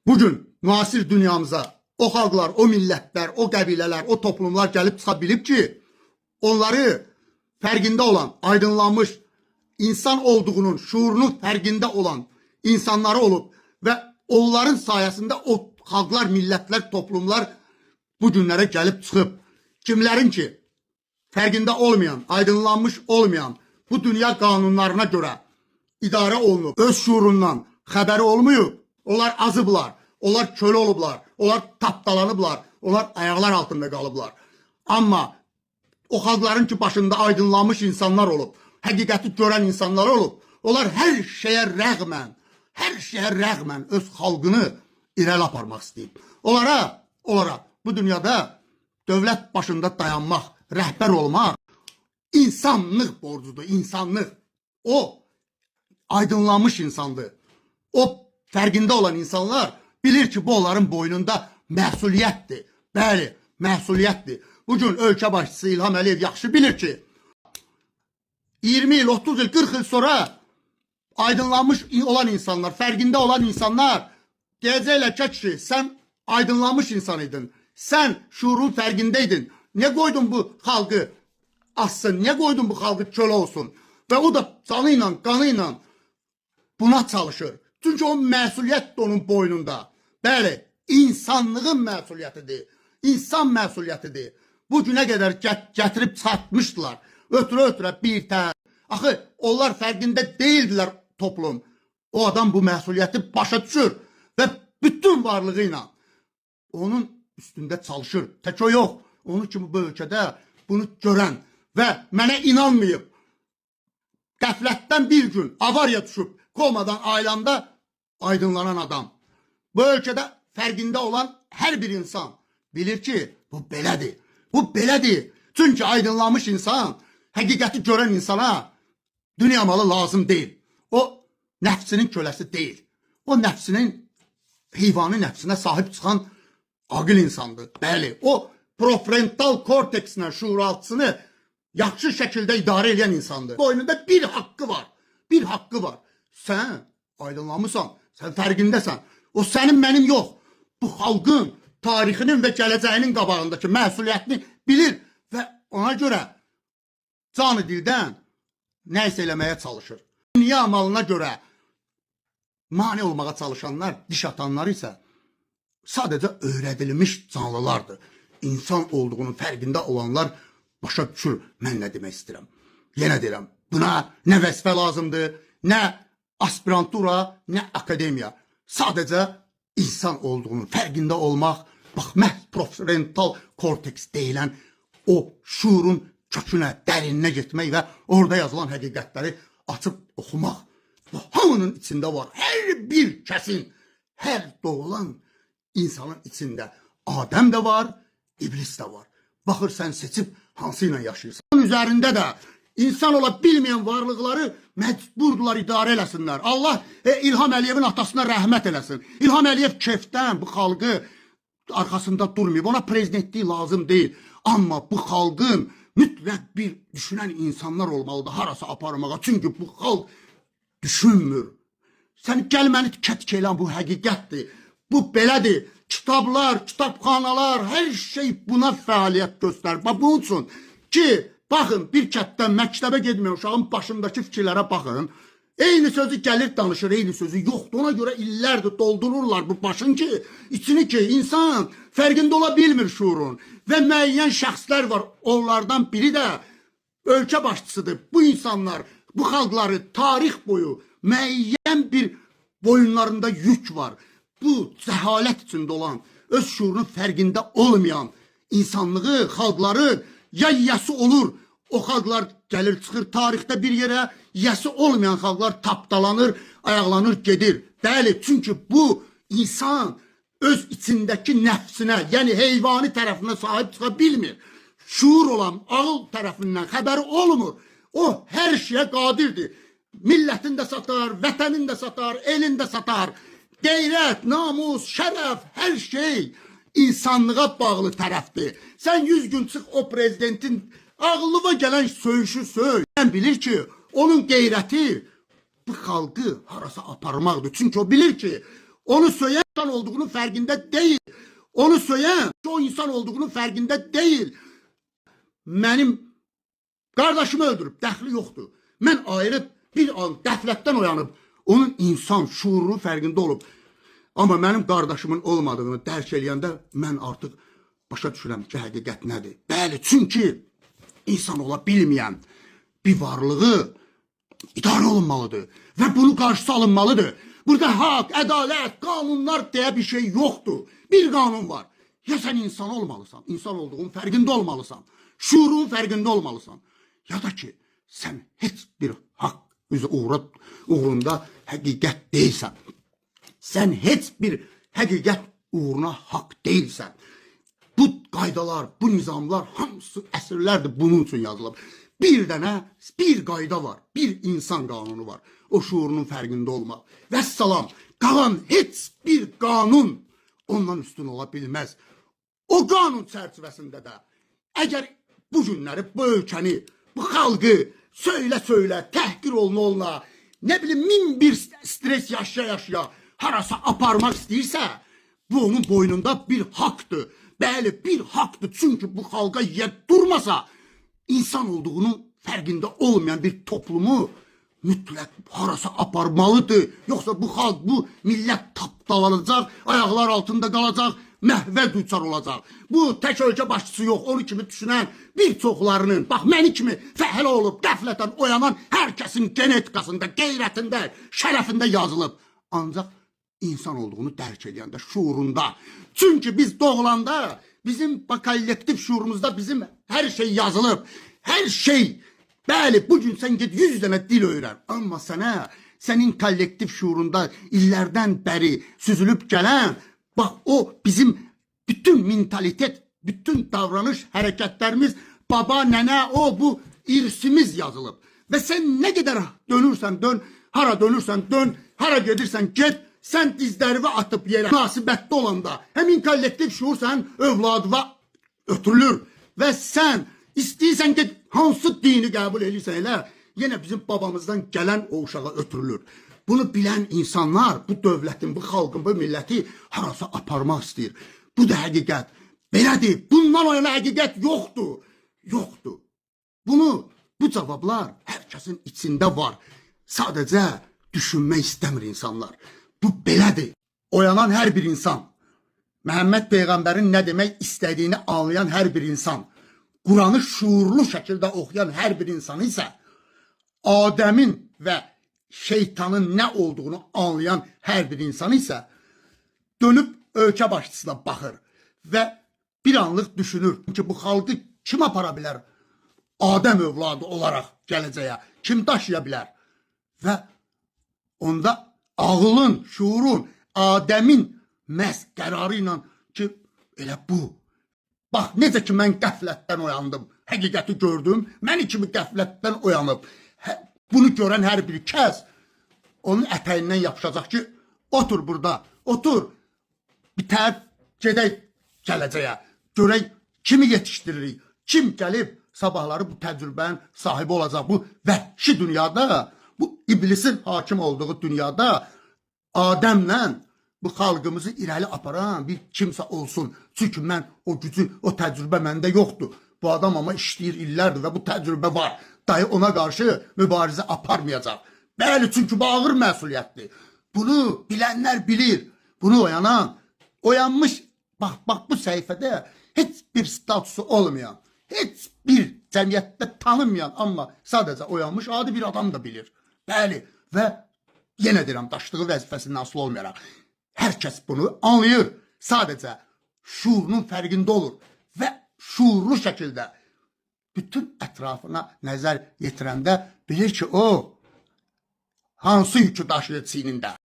Bugün müasir dünyamıza o xalqlar, o millətlər, o qəbilələr, o toplumlar gəlib çıxa bilib ki, onları fərqində olan, aydınlanmış insan olduğunun, şuurunun fərqində olan insanları olub və onların sayəsində o xalqlar, millətlər, toplumlar bu günlərə gəlib çıxıb. Kimlərin ki, fərqində olmayan, aydınlanmış olmayan bu dünya qanunlarına görə idarə olunub, öz şuurundan xəbəri olmayıb, onlar azıblar, onlar kölə olublar, onlar tapdalanıblar, onlar ayaqlar altında qalıblar. Amma o xalqların ki başında aydınlanmış insanlar olub, həqiqəti görən insanlar olub, onlar hər şeyə rəğmən öz xalqını irəli aparmaq istəyib. Onlara bu dünyada dövlət başında dayanmaq, rəhbər olmaq insanlıq borcudur, insanlıq. O aydınlanmış insandır. O fərqində olan insanlar bilir ki, bu onların boynunda məsuliyyətdir. Bəli, məsuliyyətdir. Bugün ölkə başçısı İlham Əliyev yaxşı bilir ki, 20 il, 30 il, 40 il sonra aydınlanmış olan insanlar, fərqində olan insanlar deyəcəklər ki, sən aydınlanmış insan idin, sən şuurun fərqindəydin, niyə qoydun bu xalqı assın, niyə qoydun bu xalqı kölə olsun? Və o da canı ilə, qanı ilə buna çalışır. Çünki o məsuliyyət onun boynunda. Bəli, insanlığın məsuliyyətidir, insan məsuliyyətidir. Bu günə qədər gətirib çatmışdılar. Ötürə-ötürə bir tər. Axı, onlar fərqində deyildilər toplum. O adam bu məsuliyyəti başa düşür və bütün varlığı ilə onun üstündə çalışır. Tək o yox. Onun kimi bu ölkədə bunu görən və mənə inanmayıb, qəflətdən bir gün avariya düşüb, komadan ailəmdə aydınlanan adam. Bu ölkədə fərqində olan hər bir insan bilir ki, bu belədir. Bu belədir. Çünki aydınlanmış insan, həqiqəti görən insana dünya malı lazım deyil. O nəfsinin köləsi deyil. O nəfsinin, heyvanı nəfsinə sahib çıxan aqil insandır. Bəli, o prefrontal korteksinə, şuuraltısını yaxşı şəkildə idarə edən insandır. Boynunda bir haqqı var. Bir haqqı var. Sən aydınlanmışsan, sən fərqindəsən. O sənin, mənim yox. Bu xalqın tarixinin və gələcəyinin qabağındakı məsuliyyətini bilir və ona görə canı dildən nəysə eləməyə çalışır. Dünya malına görə mane olmağa çalışanlar, diş atanlar isə sadəcə öyrədilmiş canlılardır. İnsan olduğunun fərqində olanlar başa düşür mən nə demək istəyirəm. Yenə deyirəm, buna nə vəzifə lazımdır, nə aspirantura, nə akademiya. Sadəcə insan olduğunun fərqində olmaq, bax, məhz prefrontal korteks deyilən o şuurun kökünə, dərinə getmək və orada yazılan həqiqətləri açıb oxumaq. Bu hamının içində var. Hər bir kəsin, hər doğulan insanın içində Adəm də var, iblis də var. Baxır, sən seçib hansı ilə yaşayırsan. Onun üzərində də insan ola bilməyən varlıqları məcburdular idarə eləsinlər. Allah İlham Əliyevin atasına rəhmət eləsin. İlham Əliyev kefdən bu xalqı arxasında durmayıb. Ona prezidentlik lazım deyil. Amma bu xalqın mütləq bir düşünən insanlar olmalıdır harasa aparmağa. Çünki bu xalq düşünmür. Sən gəl məni tikə-tikə elən, bu həqiqətdir. Bu belədir. Kitablar, kitabxanalar, hər şey buna fəaliyyət göstərir. Bunun üçün ki, baxın, bir kətdən məktəbə gedməyən uşağın başındakı fikirlərə baxın. Eyni sözü gəlir danışır, eyni sözü yoxdur. Ona görə illərdir doldururlar bu başın ki, içini ki, insan fərqində ola bilmir şuurun. Və müəyyən şəxslər var, onlardan biri də ölkə başçısıdır. Bu insanlar, bu xalqları tarix boyu müəyyən bir boyunlarında yük var. Bu cəhalət içində olan, öz şuurunun fərqində olmayan insanlığı, xalqları ya yiyəsi olur, o xalqlar gəlir, çıxır tarixdə bir yerə, yiyəsi olmayan xalqlar tapdalanır, ayaqlanır, gedir. Bəli, çünki bu insan öz içindəki nəfsinə, yəni heyvani tərəfinə sahib çıxa bilmir. Şuur olan ağıl tərəfindən xəbəri olmur. O hər şeyə qadirdir. Millətin də satar, vətənin də satar, elin də satar. Qeyrət, namus, şərəf, hər şey insanlığa bağlı tərəfdir. Sən 100 gün çıx o prezidentin ağlıma gələn söyüşü söy. Sən bilir ki, onun qeyrəti bu xalqı harasa aparmaqdır. Çünki o bilir ki, onu söyən insan olduğunun fərqində deyil. Onu söyleyen o insan olduğunun fərqində deyil. Mənim kardeşimi öldürüb, dəxli yoxdur. Mən ayrı bir an qəflətdən oyanıb, onun insan şuurunun fərqində olub. Amma mənim qardaşımın olmadığını dərk eləyəndə mən artıq başa düşürəm ki, həqiqət nədir. Bəli, çünki insan ola bilməyən bir varlığı idarə olunmalıdır və bunun qarşısı alınmalıdır. Burada haqq, ədalət, qanunlar deyə bir şey yoxdur. Bir qanun var. Ya sən insan olmalısan, insan olduğun fərqində olmalısan, şuurun fərqində olmalısan. Ya da ki, sən heç bir haqq uğrunda həqiqət deyilsən. Sən heç bir həqiqət uğruna haqq deyilsən. Bu qaydalar, bu nizamlar hamısı əsrlərdir bunun üçün yazılıb. Bir dənə, bir qayda var, bir insan qanunu var. O şuurunun fərqində olmaq. Vəssalam, qalan heç bir qanun ondan üstün ola bilməz. O qanun çərçivəsində də əgər bu günləri, bu ölkəni, bu xalqı söylə, təhqir oluna, nə bilim, min bir stres yaşaya harasa aparmaq istəyirsə, bu onun boynunda bir haqdır. Bəli, bir haqdır. Çünki bu xalqa yer durmasa, insan olduğunun fərqində olmayan bir toplumu mütləq harasa aparmalıdır. Yoxsa bu xalq, bu millət tapdalanacaq, ayaqlar altında qalacaq, məhvə düçar olacaq. Bu tək ölkə başçısı yox, onu kimi düşünən bir çoxlarının, bax məni kimi fəhlə olub, qəflətən oyanan hər kəsin genetikasında, qeyrətində, şərəfində yazılıb. Ancaq insan olduğunu dərk edəndə, şuurunda. Çünki biz doğulanda bizim kollektiv şuurumuzda bizim hər şey yazılıb. Hər şey. Bəli, bugün sən git 100 dənə dil öyrən. Amma sənə, sənin kollektiv şuurunda illərdən bəri süzülüb gələn, bax o bizim bütün mentalitet, bütün davranış, hərəkətlərimiz, baba, nənə, o, bu irsimiz yazılıb. Və sən nə qədər dönürsən dön, hara dönürsən dön, hara gedirsən get, sən dizlərini atıb yerə münasibətdə olanda, həmin kollektiv şuur sən övladıva ötürülür. Və sən istəyirsən ki, hansı dini qəbul edirsən elə, yenə bizim babamızdan gələn o uşağa ötürülür. Bunu bilən insanlar bu dövlətin, bu xalqın, bu milləti harasa aparmaq istəyir. Bu da həqiqət. Belədir. Bundan o yana həqiqət yoxdur. Yoxdur. Bu cavablar hər kəsin içində var. Sadəcə düşünmək istəmir insanlar. Bu belədir. Oyanan hər bir insan, Məhəmməd Peyğəmbərin nə demək istədiyini anlayan hər bir insan, Quranı şuurlu şəkildə oxuyan hər bir insan isə Adəmin və şeytanın nə olduğunu anlayan hər bir insan isə dönüb ölkə başçısına baxır və bir anlıq düşünür ki, bu xalqı kim apara bilər? Adəm övladı olaraq gələcəyə kim daşıya bilər? Və onda ağılın, şuurun, Adəmin məhz qərarı ilə ki, elə bu. Bax, necə ki, mən qəflətdən oyandım, həqiqəti gördüm, məni kimi qəflətdən oyanıb. Bunu görən hər bir kəs onun ətəyindən yapışacaq ki, otur burada, otur. Bir tərəf gedək gələcəyə, görək kimi yetişdiririk, kim gəlib sabahları bu təcrübənin sahibi olacaq. Bu vəhşi dünyada, bu iblisin hakim olduğu dünyada Adəmlə bu xalqımızı irəli aparan bir kimsə olsun. Çünki mən o gücü, o təcrübə məndə yoxdur. Bu adam amma işləyir illərdir və bu təcrübə var. Dayı ona qarşı mübarizə aparmayacaq. Bəli, çünki bu ağır məsuliyyətdir. Bunu bilənlər bilir. Bunu oyanmış, bax bu səhifədə heç bir statusu olmayan, heç bir cəmiyyətdə tanınmayan, amma sadəcə oyanmış adi bir adam da bilir. Bəli, və yenə deyirəm, daşıdığı vəzifəsindən asılı olmayaraq. Hər kəs bunu anlayır. Sadəcə şuurunun fərqində olur və şuurlu şəkildə bütün ətrafına nəzər yetirəndə bilir ki, o hansı yükü daşıyır çiynində.